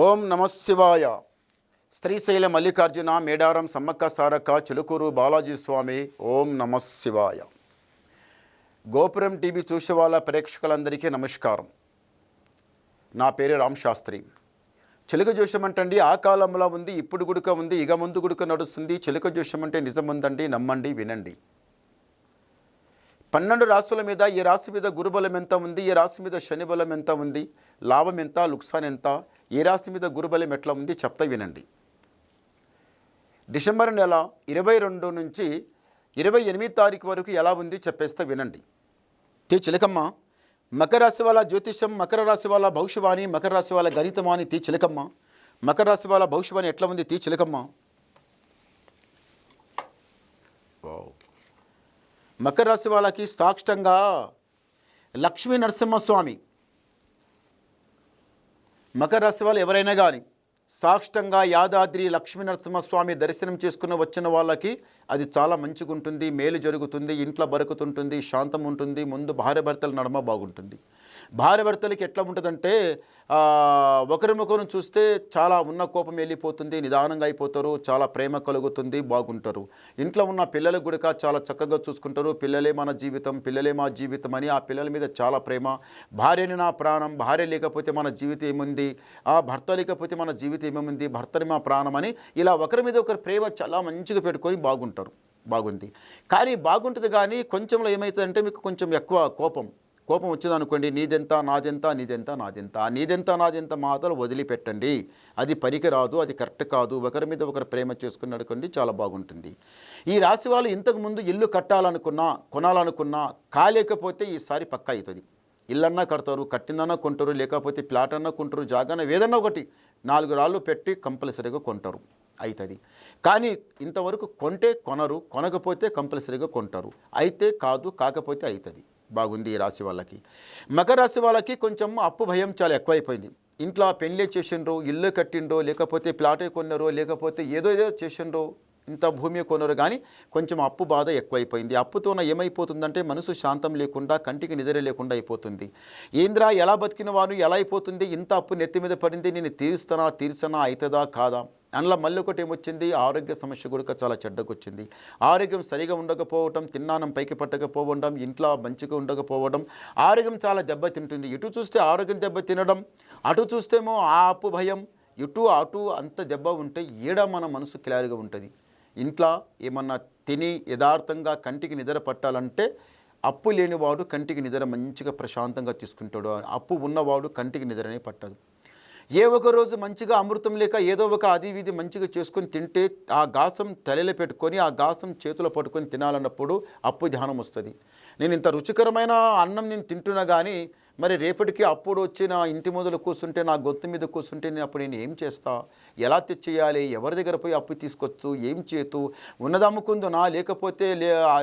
ఓం నమశివాయ. శ్రీశైల మల్లికార్జున మేడారం సమ్మక్క సారక్క చిలుకూరు బాలాజీ స్వామి. ఓం నమశివాయ. గోపురం టీవీ చూసే వాళ్ళ ప్రేక్షకులందరికీ నమస్కారం. నా పేరు రామ్ శాస్త్రి. చిలుక జోషం అంటండి ఆ కాలంలో ఉంది, ఇప్పుడు గుడుక ఉంది, ఇక ముందు గుడుక నడుస్తుంది. చిలుక జోషం అంటే నిజం ఉందండి, నమ్మండి, వినండి. 12 రాశుల మీద ఈ రాశి మీద గురుబలం ఎంత ఉంది, ఈ రాశి మీద శని బలం ఎంత ఉంది, లాభం ఎంత, లుక్సాన్ ఎంత, ఏ రాశి మీద గురుబలం ఎట్లా ఉంది చెప్తా వినండి. డిసెంబర్ నెల 22 నుంచి 28 తారీఖు వరకు ఎలా ఉంది చెప్పేస్తా వినండి. చిలకమ్మ మకర రాశి వాళ్ళ జ్యోతిషం, మకర రాశి వాళ్ళ భవిష్యవాణి, మకర రాశి వాళ్ళ గణితమాని చిలకమ్మ. మకర రాశి వాళ్ళ భవిష్యవాణి ఎట్లా ఉంది చిలకమ్మ. మకర రాశి వాళ్ళకి సాక్షంగా లక్ష్మీ నరసింహస్వామి. మకర రాశి వాళ్ళు ఎవరైనా కానీ సాక్షంగా యాదాద్రి లక్ష్మీ నరసింహస్వామి దర్శనం చేసుకుని వచ్చిన వాళ్ళకి అది చాలా మంచిగా ఉంటుంది, మేలు జరుగుతుంది, ఇంట్లో బరుకుతుంటుంది, శాంతం ఉంటుంది. ముందు భార్య భర్తల నడమ బాగుంటుంది. భార్య భర్తలకి ఎట్లా ఉంటుందంటే ఒకరినొకరు చూస్తే చాలా ఉన్న కోపం వెళ్ళిపోతుంది, నిదానంగా అయిపోతారు, చాలా ప్రేమ కలుగుతుంది, బాగుంటారు. ఇంట్లో ఉన్న పిల్లలకు కూడా చాలా చక్కగా చూసుకుంటారు. పిల్లలే మన జీవితం, పిల్లలే మా జీవితం అని ఆ పిల్లల మీద చాలా ప్రేమ. భార్యని నా ప్రాణం, భార్య లేకపోతే మన జీవితం ఏముంది, భర్త లేకపోతే మన జీవితం ఏముంది, భర్తని మా ప్రాణం అని ఇలా ఒకరి మీద ఒకరి ప్రేమ చాలా మంచిగా పెట్టుకొని బాగుంటారు. బాగుంది కానీ బాగుంటుంది. కానీ కొంచెంలో ఏమవుతుందంటే మీకు కొంచెం ఎక్కువ కోపం వచ్చిందనుకోండి, నీదెంత నాదెంత, నీదెంత నాదెంత, ఆ నీదెంత నాదెంత మాటలు వదిలిపెట్టండి. అది పనికిరాదు, అది కరెక్ట్ కాదు. ఒకరి మీద ఒకరు ప్రేమ చేసుకుని నడుకోండి, చాలా బాగుంటుంది. ఈ రాశి వాళ్ళు ఇంతకుముందు ఇల్లు కట్టాలనుకున్నా, కొనాలనుకున్నా కాలేకపోతే ఈసారి పక్కా అవుతుంది. ఇల్లన్నా కడతారు, కట్టిందన్నా కొంటారు, లేకపోతే ప్లాట్ అన్నా కొంటారు, జాగాన ఏదన్నా ఒకటి 4 రాళ్ళు పెట్టి కంపల్సరీగా కొంటారు, అవుతుంది. కానీ ఇంతవరకు కొంటే కొనరు, కొనకపోతే కంపల్సరీగా కొంటారు. అయితే కాదు, కాకపోతే అవుతుంది. బాగుంది ఈ రాశి వాళ్ళకి. మకర రాశి వాళ్ళకి కొంచెం అప్పు భయం చాలా ఎక్కువైపోయింది. ఇంట్లో పెళ్ళే చేసిండ్రు, ఇల్లు కట్టిండ్రో, లేకపోతే ప్లాటే కొన్నారో, లేకపోతే ఏదో చేసిండ్రో, ఇంత భూమి కొనరు, కానీ కొంచెం అప్పు బాధ ఎక్కువైపోయింది. అప్పుతోన ఏమైపోతుందంటే మనసు శాంతం లేకుండా, కంటికి నిద్ర లేకుండా అయిపోతుంది. ఏంద్రా ఎలా బతికిన వాడు ఎలా అయిపోతుంది, ఇంత అప్పు నెత్తి మీద పడింది, నేను తీర్చనా అవుతుందా కాదా. అందులో మళ్ళీ ఒకటి ఏమొచ్చింది, ఆరోగ్య సమస్య కూడా చాలా చెడ్డకొచ్చింది. ఆరోగ్యం సరిగా ఉండకపోవడం, తిన్నానం పైకి పట్టకపోవడం, ఇంట్లో మంచిగా ఉండకపోవడం, ఆరోగ్యం చాలా దెబ్బతింటుంది. ఇటు చూస్తే ఆరోగ్యం దెబ్బ తినడం, అటు చూస్తేమో ఆ అప్పు భయం, ఇటు అటు అంత దెబ్బ ఉంటే ఏడా మన మనసు క్లియర్గా ఉంటుంది. ఇంట్లో ఏమన్నా తిని యథార్థంగా కంటికి నిద్ర పట్టాలంటే అప్పు లేనివాడు కంటికి నిద్ర మంచిగా ప్రశాంతంగా తీసుకుంటాడు. అప్పు ఉన్నవాడు కంటికి నిద్రనే పట్టదు. ఏ ఒక రోజు మంచిగా అమృతం లేక ఏదో ఒక అది ఇది మంచిగా చేసుకొని తింటే ఆ గాసం తలెలో పెట్టుకొని ఆ గాసం చేతిలో పట్టుకొని తినాలన్నప్పుడు అప్పు ధ్యానం వస్తుంది. నేను ఇంత రుచికరమైన అన్నం నేను తింటున్నా కానీ మరి రేపటికి అప్పుడు వచ్చి నా ఇంటి మొదలు కూర్చుంటే, నా గొంతు మీద కూర్చుంటే అప్పుడు నేను ఏం చేస్తా, ఎలా తెచ్చేయాలి, ఎవరి దగ్గర పోయి అప్పు తీసుకొచ్చు, ఏం చేతు, ఉన్నది అమ్ముకుందునా, లేకపోతే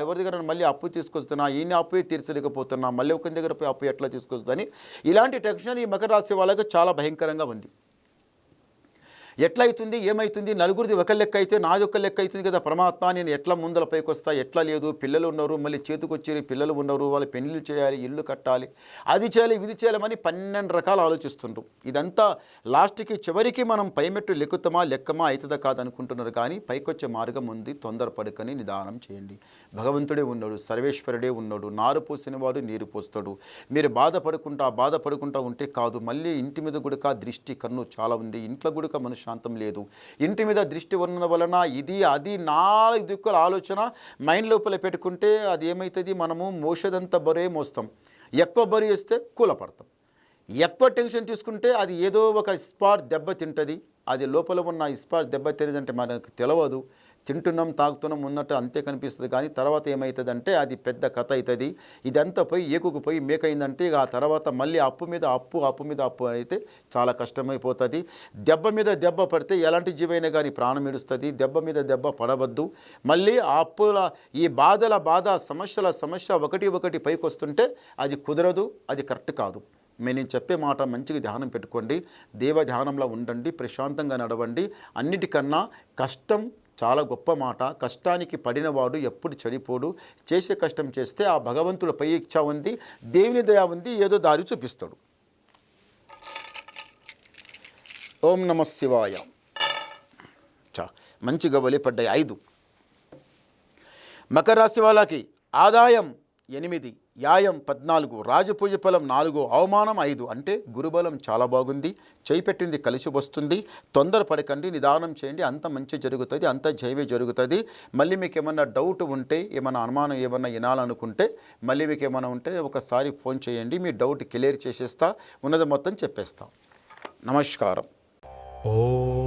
ఎవరి దగ్గర మళ్ళీ అప్పు తీసుకొస్తున్నా, ఈయన అప్పు తీర్చలేకపోతున్నా, మళ్ళీ ఒకరి దగ్గర పోయి అప్పు ఎట్లా తీసుకొస్తుందని ఇలాంటి టెన్షన్ ఈ మకర రాశి వాళ్ళకి చాలా భయంకరంగా ఉంది. ఎట్లయితుంది, ఏమవుతుంది, నలుగురిది ఒక లెక్క అయితే నాది ఒక లెక్క అవుతుంది కదా పరమాత్మ, నేను ఎట్లా ముందల పైకి వస్తా, ఎట్లా లేదు, పిల్లలు ఉన్నారు, మళ్ళీ చేతికొచ్చేది పిల్లలు ఉన్నారు, వాళ్ళు పెళ్ళిళ్ళు చేయాలి, ఇల్లు కట్టాలి, అది చేయాలి, ఇది చేయాలని 12 రకాలు ఆలోచిస్తుండ్రు. ఇదంతా లాస్ట్కి చివరికి మనం పైమెట్టు లెక్కమా అవుతుందా కాదనుకుంటున్నారు. కానీ పైకొచ్చే మార్గం ఉంది, తొందరపడుకొని నిదానం చేయండి. భగవంతుడే ఉన్నాడు, సర్వేశ్వరుడే ఉన్నాడు, నారు పోసిన వాడు నీరు పోస్తాడు. మీరు బాధపడుకుంటా ఉంటే కాదు, మళ్ళీ ఇంటి మీద గుడక దృష్టి కన్ను చాలా ఉంది, ఇంట్లో గుడక మనుషు శాంతం లేదు. ఇంటి మీద దృష్టి ఉన్న వలన ఇది అది 4 దిక్కుల ఆలోచన మైండ్ లోపల పెట్టుకుంటే అది ఏమవుతుంది, మనము మోసేదంతా బరువే మోస్తాం. ఎక్కువ బరువు వేస్తే కూలపడతాం. ఎక్కువ టెన్షన్ తీసుకుంటే అది ఏదో ఒక స్పాట్ దెబ్బ తింటుంది. అది లోపల ఉన్న స్పాట్ దెబ్బ తినేదంటే మనకు తెలియదు. తింటున్నాం, తాగుతున్నాం ఉన్నట్టు అంతే కనిపిస్తుంది. కానీ తర్వాత ఏమవుతుందంటే అది పెద్ద కథ అవుతుంది. ఇదంతా పోయి ఏకుకు పోయి మేకైందంటే ఆ తర్వాత మళ్ళీ అప్పు మీద అప్పు అయితే చాలా కష్టమైపోతుంది. దెబ్బ మీద దెబ్బ పడితే ఎలాంటి జీవైనా కానీ ప్రాణం ఇడుస్తుంది. దెబ్బ మీద దెబ్బ పడవద్దు. మళ్ళీ ఆ అప్పుల ఈ బాధ సమస్య ఒకటి పైకి వస్తుంటే అది కుదరదు, అది కరెక్ట్ కాదు. నేను చెప్పే మాట మంచిగా ధ్యానం పెట్టుకోండి, దేవ ధ్యానంలో ఉండండి, ప్రశాంతంగా నడవండి. అన్నిటికన్నా కష్టం చాలా గొప్ప మాట. కష్టానికి పడినవాడు ఎప్పుడు చెడిపోడు. చేసే కష్టం చేస్తే ఆ భగవంతుడు పై ఇచ్ఛ ఉంది, దేవుని దయ ఉంది, ఏదో దారి చూపిస్తాడు. ఓం నమ శివాయ. మంచిగా బలిపడ్డాయి 5. మకర రాశి వాళ్ళకి ఆదాయం 8, యాయం 14, రాజపూజ ఫలం 4, అవమానం 5. అంటే గురుబలం చాలా బాగుంది. చేయి పెట్టింది కలిసి వస్తుంది. తొందరపడకండి, నిదానం చేయండి, అంత మంచి జరుగుతుంది, అంత జైవే జరుగుతుంది. మళ్ళీ మీకు ఏమన్నా డౌట్ ఉంటే, ఏమన్నా అనుమానం ఏమన్నా వినాలనుకుంటే, మళ్ళీ మీకు ఏమైనా ఉంటే ఒకసారి ఫోన్ చేయండి, మీ డౌట్ క్లియర్ చేసేస్తా, ఉన్నది మొత్తం చెప్పేస్తా. నమస్కారం. ఓం